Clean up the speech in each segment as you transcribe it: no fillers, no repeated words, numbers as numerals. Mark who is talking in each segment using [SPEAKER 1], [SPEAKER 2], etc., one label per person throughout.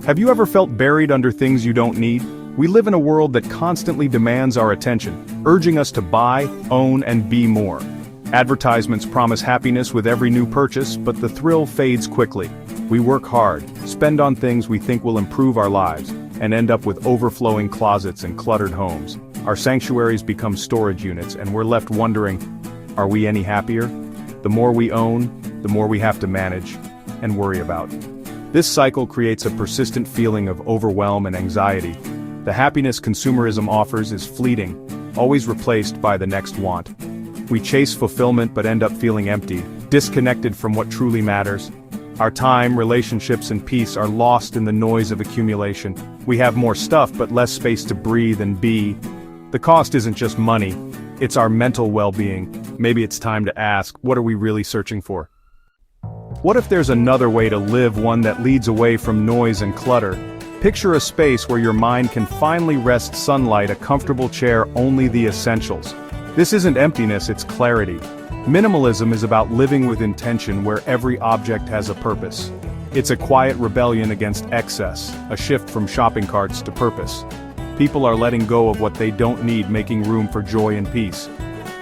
[SPEAKER 1] Have you ever felt buried under things you don't need? We live in a world that constantly demands our attention, urging us to buy, own, and be more. Advertisements promise happiness with every new purchase, but the thrill fades quickly. We work hard, spend on things we think will improve our lives, and end up with overflowing closets and cluttered homes. Our sanctuaries become storage units, and we're left wondering, are we any happier? The more we own, the more we have to manage and worry about. This cycle creates a persistent feeling of overwhelm and anxiety. The happiness consumerism offers is fleeting, always replaced by the next want. We chase fulfillment but end up feeling empty, disconnected from what truly matters. Our time, relationships, and peace are lost in the noise of accumulation. We have more stuff but less space to breathe and be. The cost isn't just money, it's our mental well-being. Maybe it's time to ask, what are we really searching for? What if there's another way to live, one that leads away from noise and clutter? Picture a space where your mind can finally rest: sunlight, a comfortable chair, only the essentials. This isn't emptiness, it's clarity. Minimalism is about living with intention where every object has a purpose. It's a quiet rebellion against excess, a shift from shopping carts to purpose. People are letting go of what they don't need, making room for joy and peace.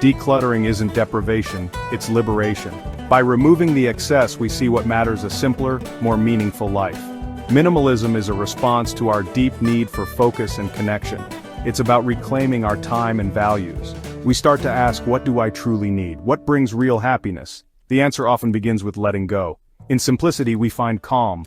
[SPEAKER 1] Decluttering isn't deprivation, it's liberation. By removing the excess, we see what matters: a simpler, more meaningful life. Minimalism is a response to our deep need for focus and connection. It's about reclaiming our time and values. We start to ask, what do I truly need? What brings real happiness? The answer often begins with letting go. In simplicity, we find calm.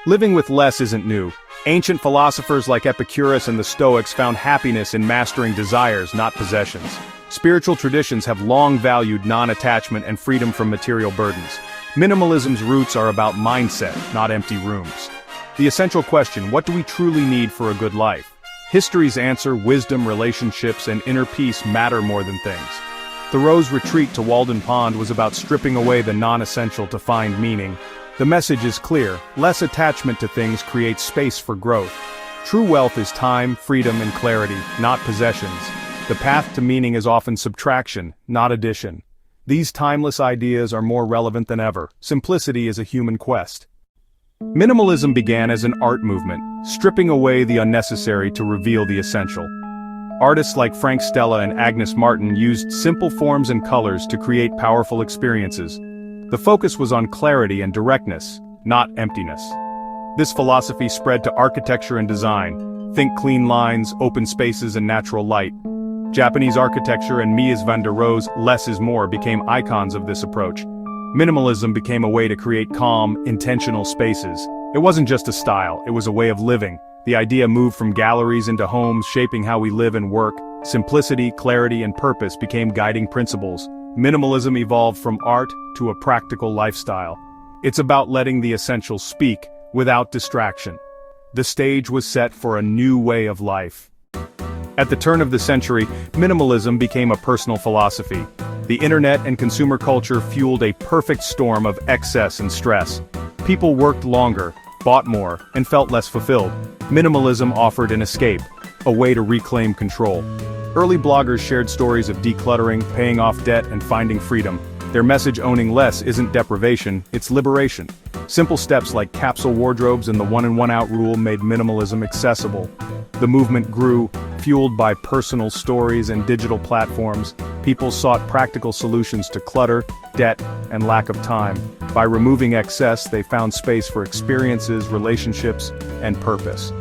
[SPEAKER 1] Living with less isn't new. Ancient philosophers like Epicurus and the Stoics found happiness in mastering desires, not possessions. Spiritual traditions have long valued non-attachment and freedom from material burdens. Minimalism's roots are about mindset, not empty rooms. The essential question: what do we truly need for a good life? History's answer: wisdom, relationships, and inner peace matter more than things. Thoreau's retreat to Walden Pond was about stripping away the non-essential to find meaning. The message is clear: less attachment to things creates space for growth. True wealth is time, freedom, and clarity, not possessions. The path to meaning is often subtraction, not addition. These timeless ideas are more relevant than ever. Simplicity is a human quest. Minimalism began as an art movement, stripping away the unnecessary to reveal the essential. Artists like Frank Stella and Agnes Martin used simple forms and colors to create powerful experiences. The focus was on clarity and directness, not emptiness. This philosophy spread to architecture and design. Think clean lines, open spaces, and natural light. Japanese architecture and Mies van der Rohe's "less is more" became icons of this approach. Minimalism became a way to create calm, intentional spaces. It wasn't just a style, it was a way of living. The idea moved from galleries into homes, shaping how we live and work. Simplicity, clarity, and purpose became guiding principles. Minimalism evolved from art to a practical lifestyle. It's about letting the essentials speak, without distraction. The stage was set for a new way of life. At the turn of the century, minimalism became a personal philosophy. The internet and consumer culture fueled a perfect storm of excess and stress. People worked longer, bought more, and felt less fulfilled. Minimalism offered an escape, a way to reclaim control. Early bloggers shared stories of decluttering, paying off debt, and finding freedom. Their message: owning less isn't deprivation, it's liberation. Simple steps like capsule wardrobes and the one-in, one-out rule made minimalism accessible. The movement grew, fueled by personal stories and digital platforms. People sought practical solutions to clutter, debt, and lack of time. By removing excess, they found space for experiences, relationships, and purpose.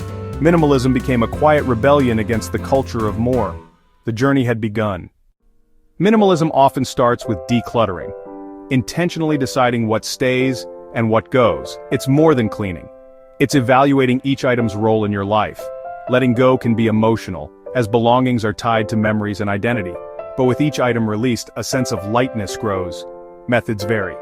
[SPEAKER 1] Minimalism became a quiet rebellion against the culture of more. The journey had begun. Minimalism often starts with decluttering, intentionally deciding what stays and what goes. It's more than cleaning. It's evaluating each item's role in your life. Letting go can be emotional, as belongings are tied to memories and identity. But with each item released, a sense of lightness grows. Methods vary.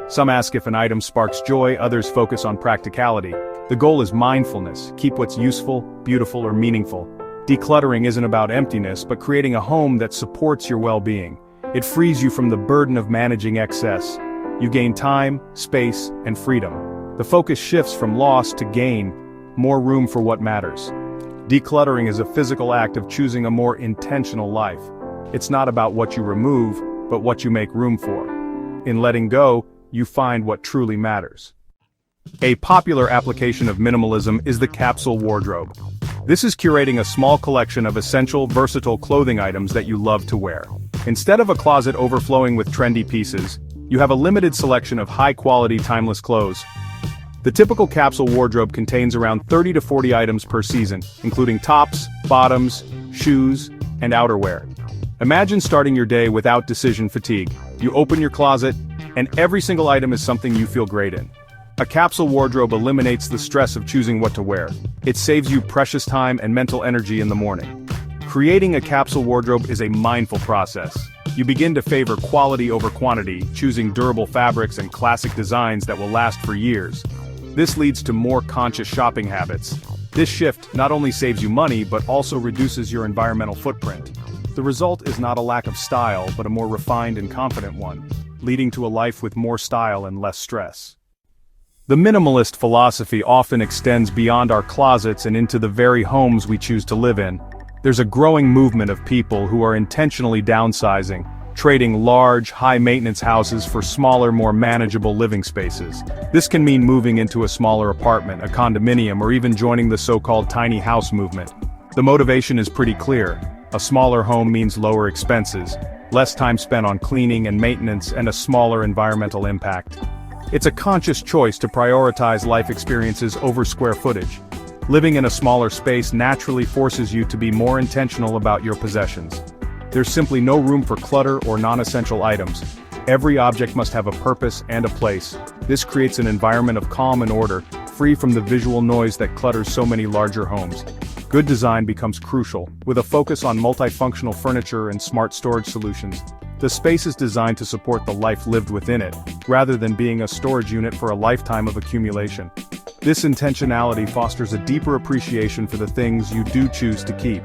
[SPEAKER 1] Some ask if an item sparks joy, others focus on practicality. The goal is mindfulness: keep what's useful, beautiful, or meaningful. Decluttering isn't about emptiness, but creating a home that supports your well-being. It frees you from the burden of managing excess. You gain time, space, and freedom. The focus shifts from loss to gain, more room for what matters. Decluttering is a physical act of choosing a more intentional life. It's not about what you remove, but what you make room for. In letting go, you find what truly matters. A popular application of minimalism is the capsule wardrobe. This is curating a small collection of essential, versatile clothing items that you love to wear. Instead of a closet overflowing with trendy pieces, you have a limited selection of high-quality, timeless clothes. The typical capsule wardrobe contains around 30 to 40 items per season, including tops, bottoms, shoes, and outerwear. Imagine starting your day without decision fatigue. You open your closet, and every single item is something you feel great in. A capsule wardrobe eliminates the stress of choosing what to wear. It saves you precious time and mental energy in the morning. Creating a capsule wardrobe is a mindful process. You begin to favor quality over quantity, choosing durable fabrics and classic designs that will last for years. This leads to more conscious shopping habits. This shift not only saves you money but also reduces your environmental footprint. The result is not a lack of style but a more refined and confident one, leading to a life with more style and less stress. The minimalist philosophy often extends beyond our closets and into the very homes we choose to live in. There's a growing movement of people who are intentionally downsizing, trading large, high-maintenance houses for smaller, more manageable living spaces. This can mean moving into a smaller apartment, a condominium, or even joining the so-called tiny house movement. The motivation is pretty clear. A smaller home means lower expenses, less time spent on cleaning and maintenance, and a smaller environmental impact. It's a conscious choice to prioritize life experiences over square footage. Living in a smaller space naturally forces you to be more intentional about your possessions. There's simply no room for clutter or non-essential items. Every object must have a purpose and a place. This creates an environment of calm and order, free from the visual noise that clutters so many larger homes. Good design becomes crucial, with a focus on multifunctional furniture and smart storage solutions. The space is designed to support the life lived within it, rather than being a storage unit for a lifetime of accumulation. This intentionality fosters a deeper appreciation for the things you do choose to keep.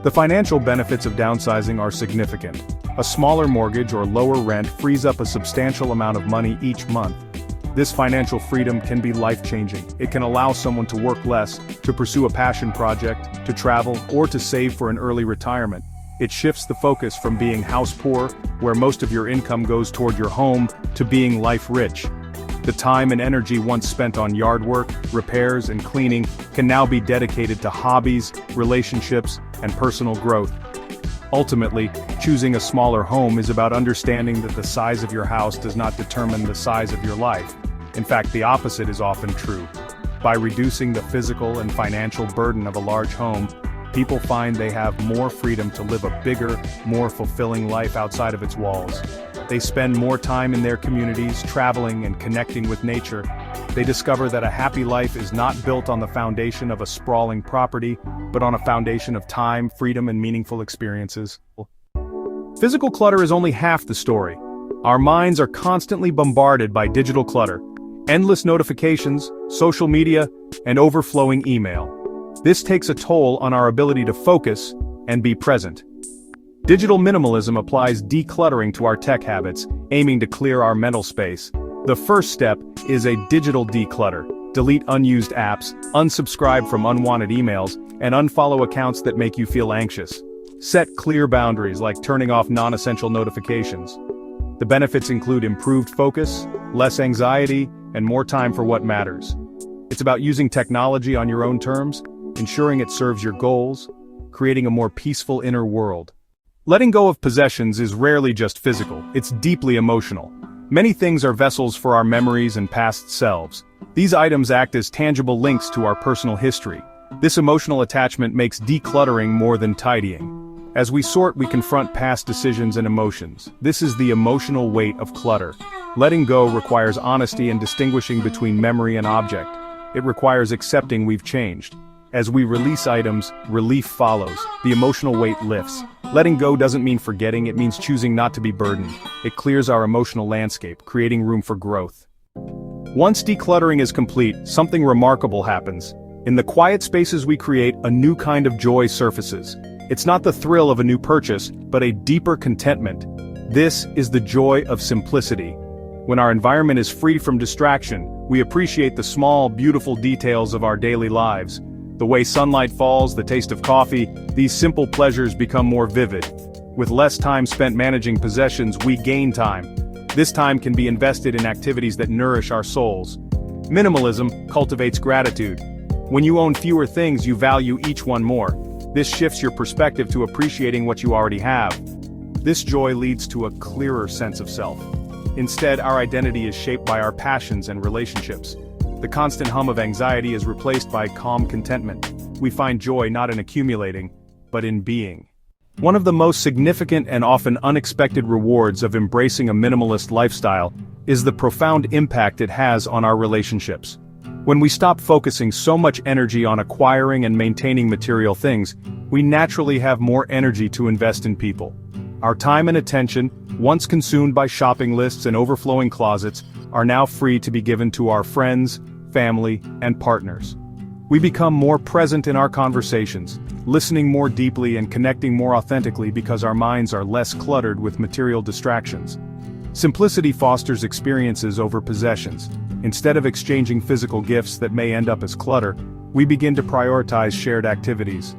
[SPEAKER 1] The financial benefits of downsizing are significant. A smaller mortgage or lower rent frees up a substantial amount of money each month. This financial freedom can be life-changing. It can allow someone to work less, to pursue a passion project, to travel, or to save for an early retirement. It shifts the focus from being house poor, where most of your income goes toward your home, to being life rich. The time and energy once spent on yard work, repairs, and cleaning can now be dedicated to hobbies, relationships, and personal growth. Ultimately, choosing a smaller home is about understanding that the size of your house does not determine the size of your life. In fact, the opposite is often true. By reducing the physical and financial burden of a large home, people find they have more freedom to live a bigger, more fulfilling life outside of its walls. They spend more time in their communities, traveling and connecting with nature. They discover that a happy life is not built on the foundation of a sprawling property, but on a foundation of time, freedom, and meaningful experiences. Physical clutter is only half the story. Our minds are constantly bombarded by digital clutter, endless notifications, social media, and overflowing email. This takes a toll on our ability to focus and be present. Digital minimalism applies decluttering to our tech habits, aiming to clear our mental space. The first step is a digital declutter. Delete unused apps, unsubscribe from unwanted emails, and unfollow accounts that make you feel anxious. Set clear boundaries like turning off non-essential notifications. The benefits include improved focus, less anxiety, and more time for what matters. It's about using technology on your own terms, ensuring it serves your goals, creating a more peaceful inner world. Letting go of possessions is rarely just physical, it's deeply emotional. Many things are vessels for our memories and past selves. These items act as tangible links to our personal history. This emotional attachment makes decluttering more than tidying. As we sort, we confront past decisions and emotions. This is the emotional weight of clutter. Letting go requires honesty and distinguishing between memory and object. It requires accepting we've changed. As we release items, relief follows. The emotional weight lifts. Letting go doesn't mean forgetting, it means choosing not to be burdened. It clears our emotional landscape, creating room for growth. Once decluttering is complete, something remarkable happens. In the quiet spaces we create, a new kind of joy surfaces. It's not the thrill of a new purchase, but a deeper contentment. This is the joy of simplicity. When our environment is free from distraction, we appreciate the small, beautiful details of our daily lives. The way sunlight falls, the taste of coffee, these simple pleasures become more vivid. With less time spent managing possessions, we gain time. This time can be invested in activities that nourish our souls. Minimalism cultivates gratitude. When you own fewer things, you value each one more. This shifts your perspective to appreciating what you already have. This joy leads to a clearer sense of self. Instead, our identity is shaped by our passions and relationships. The constant hum of anxiety is replaced by calm contentment. We find joy not in accumulating, but in being. One of the most significant and often unexpected rewards of embracing a minimalist lifestyle is the profound impact it has on our relationships. When we stop focusing so much energy on acquiring and maintaining material things, we naturally have more energy to invest in people. Our time and attention, once consumed by shopping lists and overflowing closets, are now free to be given to our friends, family, and partners. We become more present in our conversations, listening more deeply and connecting more authentically because our minds are less cluttered with material distractions. Simplicity fosters experiences over possessions. Instead of exchanging physical gifts that may end up as clutter, we begin to prioritize shared activities.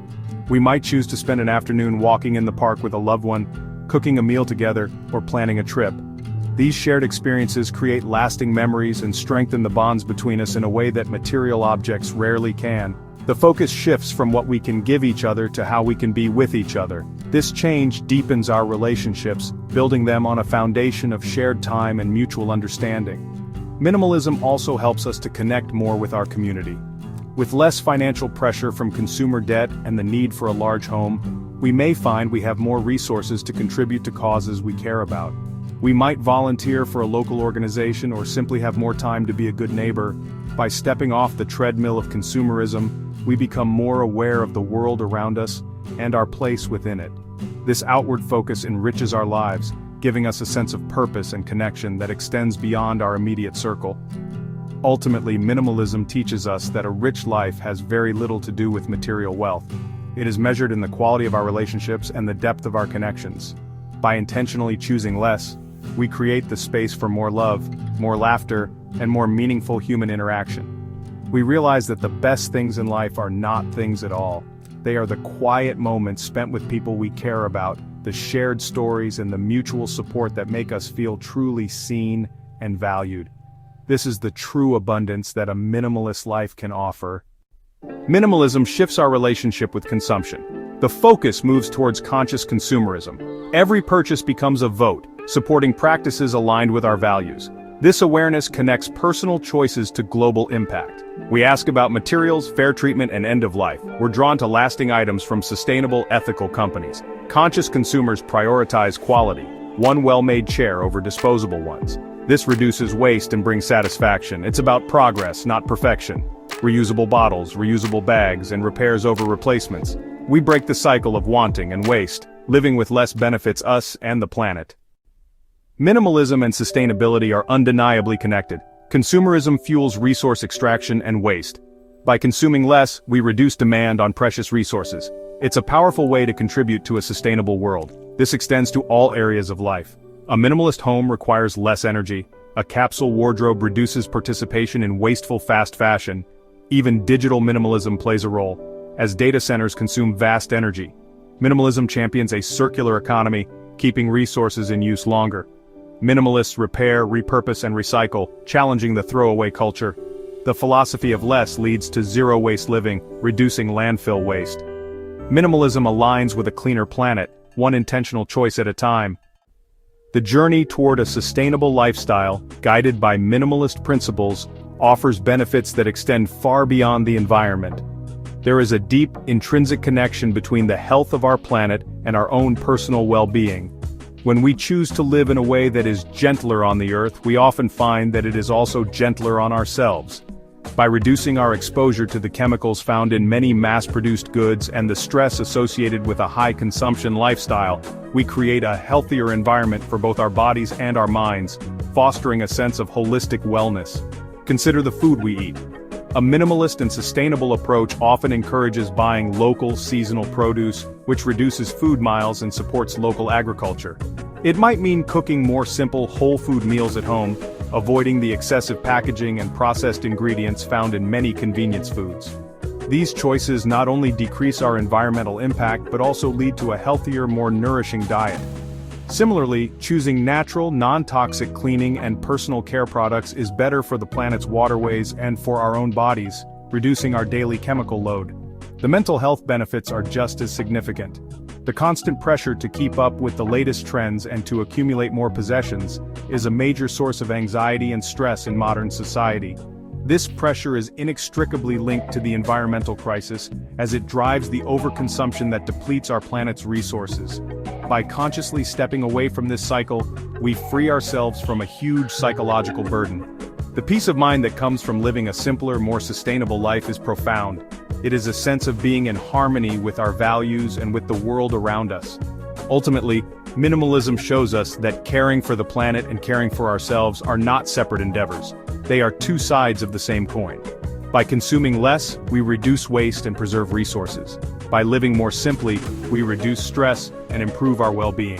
[SPEAKER 1] We might choose to spend an afternoon walking in the park with a loved one, cooking a meal together, or planning a trip. These shared experiences create lasting memories and strengthen the bonds between us in a way that material objects rarely can. The focus shifts from what we can give each other to how we can be with each other. This change deepens our relationships, building them on a foundation of shared time and mutual understanding. Minimalism also helps us to connect more with our community. With less financial pressure from consumer debt and the need for a large home, we may find we have more resources to contribute to causes we care about. We might volunteer for a local organization or simply have more time to be a good neighbor. By stepping off the treadmill of consumerism, we become more aware of the world around us and our place within it. This outward focus enriches our lives, giving us a sense of purpose and connection that extends beyond our immediate circle. Ultimately, minimalism teaches us that a rich life has very little to do with material wealth. It is measured in the quality of our relationships and the depth of our connections. By intentionally choosing less, we create the space for more love, more laughter, and more meaningful human interaction. We realize that the best things in life are not things at all. They are the quiet moments spent with people we care about, the shared stories and the mutual support that make us feel truly seen and valued. This is the true abundance that a minimalist life can offer. Minimalism shifts our relationship with consumption. The focus moves towards conscious consumerism. Every purchase becomes a vote, supporting practices aligned with our values. This awareness connects personal choices to global impact. We ask about materials, fair treatment, and end of life. We're drawn to lasting items from sustainable, ethical companies. Conscious consumers prioritize quality, one well-made chair over disposable ones. This reduces waste and brings satisfaction. It's about progress, not perfection. Reusable bottles, reusable bags, and repairs over replacements. We break the cycle of wanting and waste. Living with less benefits us and the planet. Minimalism and sustainability are undeniably connected. Consumerism fuels resource extraction and waste. By consuming less, we reduce demand on precious resources. It's a powerful way to contribute to a sustainable world. This extends to all areas of life. A minimalist home requires less energy. A capsule wardrobe reduces participation in wasteful fast fashion. Even digital minimalism plays a role, as data centers consume vast energy. Minimalism champions a circular economy, keeping resources in use longer. Minimalists repair, repurpose, and recycle, challenging the throwaway culture. The philosophy of less leads to zero-waste living, reducing landfill waste. Minimalism aligns with a cleaner planet, one intentional choice at a time. The journey toward a sustainable lifestyle, guided by minimalist principles, offers benefits that extend far beyond the environment. There is a deep, intrinsic connection between the health of our planet and our own personal well-being. When we choose to live in a way that is gentler on the earth, we often find that it is also gentler on ourselves. By reducing our exposure to the chemicals found in many mass-produced goods and the stress associated with a high-consumption lifestyle, we create a healthier environment for both our bodies and our minds, fostering a sense of holistic wellness. Consider the food we eat. A minimalist and sustainable approach often encourages buying local, seasonal produce, which reduces food miles and supports local agriculture. It might mean cooking more simple, whole food meals at home, avoiding the excessive packaging and processed ingredients found in many convenience foods. These choices not only decrease our environmental impact but also lead to a healthier, more nourishing diet. Similarly, choosing natural, non-toxic cleaning and personal care products is better for the planet's waterways and for our own bodies, reducing our daily chemical load. The mental health benefits are just as significant. The constant pressure to keep up with the latest trends and to accumulate more possessions is a major source of anxiety and stress in modern society. This pressure is inextricably linked to the environmental crisis, as it drives the overconsumption that depletes our planet's resources. By consciously stepping away from this cycle, we free ourselves from a huge psychological burden. The peace of mind that comes from living a simpler, more sustainable life is profound. It is a sense of being in harmony with our values and with the world around us. Ultimately, minimalism shows us that caring for the planet and caring for ourselves are not separate endeavors. They are two sides of the same coin. By consuming less, we reduce waste and preserve resources. By living more simply, we reduce stress and improve our well-being.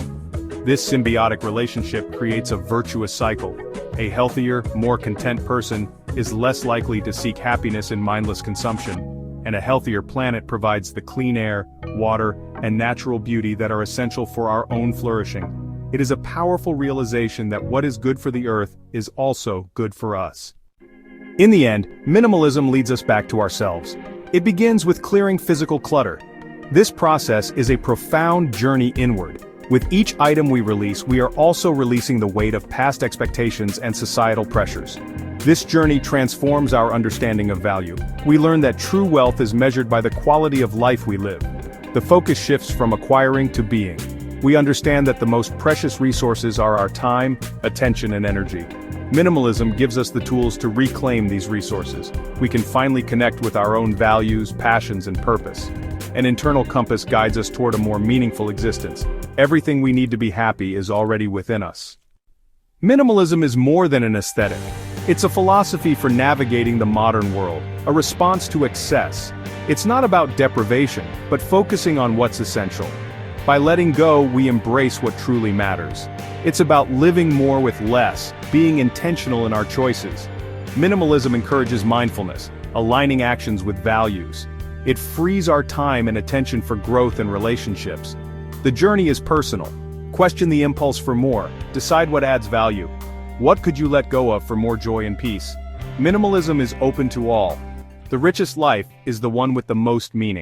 [SPEAKER 1] This symbiotic relationship creates a virtuous cycle. A healthier, more content person is less likely to seek happiness in mindless consumption, and a healthier planet provides the clean air, water, and natural beauty that are essential for our own flourishing. It is a powerful realization that what is good for the earth is also good for us. In the end, minimalism leads us back to ourselves. It begins with clearing physical clutter. This process is a profound journey inward. With each item we release, we are also releasing the weight of past expectations and societal pressures. This journey transforms our understanding of value. We learn that true wealth is measured by the quality of life we live. The focus shifts from acquiring to being. We understand that the most precious resources are our time, attention, and energy. Minimalism gives us the tools to reclaim these resources. We can finally connect with our own values, passions, and purpose. An internal compass guides us toward a more meaningful existence. Everything we need to be happy is already within us. Minimalism is more than an aesthetic. It's a philosophy for navigating the modern world, a response to excess. It's not about deprivation, but focusing on what's essential. By letting go, we embrace what truly matters. It's about living more with less, being intentional in our choices. Minimalism encourages mindfulness, aligning actions with values. It frees our time and attention for growth and relationships. The journey is personal. Question the impulse for more. Decide what adds value. What could you let go of for more joy and peace? Minimalism is open to all. The richest life is the one with the most meaning.